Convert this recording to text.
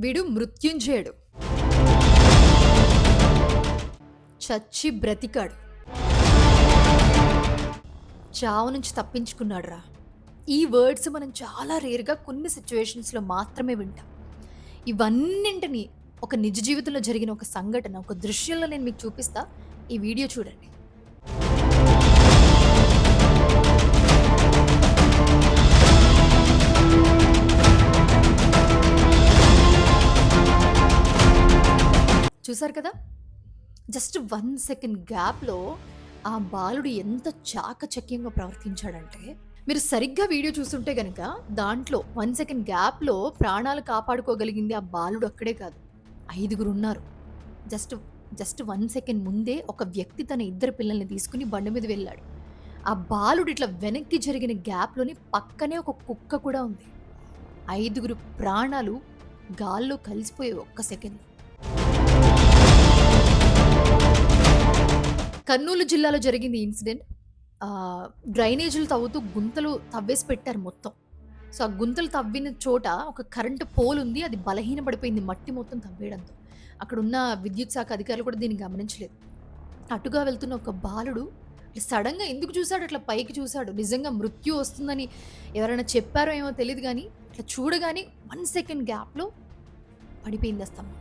వీడు మృత్యుంజయుడు. చచ్చి బ్రతికాడు. చావు నుంచి తప్పించుకున్నాడు రా. ఈ వర్డ్స్ మనం చాలా రేర్గా కొన్ని సిచ్యువేషన్స్లో మాత్రమే వింటాం. ఇవన్నింటినీ ఒక నిజ జీవితంలో జరిగిన ఒక సంఘటన, ఒక దృశ్యంలో నేను మీకు చూపిస్తా. ఈ వీడియో చూడండి. చూసారు కదా, జస్ట్ 1 సెకండ్ గ్యాప్లో ఆ బాలుడు ఎంత చాకచక్యంగా ప్రవర్తించాడంటే, మీరు సరిగ్గా వీడియో చూస్తుంటే గనక దాంట్లో 1 సెకండ్ గ్యాప్లో ప్రాణాలు కాపాడుకోగలిగింది ఆ బాలుడు అక్కడే కాదు, 5గురు ఉన్నారు. జస్ట్ 1 సెకండ్ ముందే ఒక వ్యక్తి తన 2 పిల్లల్ని తీసుకుని బండి మీద వెళ్ళాడు. ఆ బాలుడు ఇట్లా వెనక్కి జరిగిన గ్యాప్లోని పక్కనే ఒక కుక్క కూడా ఉంది. 5గురు ప్రాణాలు గాల్లో కలిసిపోయే 1 సెకండ్. కర్నూలు జిల్లాలో జరిగింది ఇన్సిడెంట్. డ్రైనేజీలు తవ్వుతూ గుంతలు తవ్వేసి పెట్టారు మొత్తం. సో ఆ గుంతలు తవ్విన చోట ఒక కరెంటు పోల్ ఉంది, అది బలహీనపడిపోయింది మట్టి మొత్తం తవ్వేయడంతో. అక్కడున్న విద్యుత్ శాఖ అధికారులు కూడా దీన్ని గమనించలేదు. అటుగా వెళ్తున్న ఒక బాలుడు సడన్గా ఎందుకు చూశాడు, అట్లా పైకి చూశాడు. నిజంగా మృత్యు వస్తుందని ఎవరైనా చెప్పారో ఏమో తెలియదు, కానీ అట్లా చూడగానే 1 సెకండ్ గ్యాప్లో పడిపోయింది ఆ స్తంభం.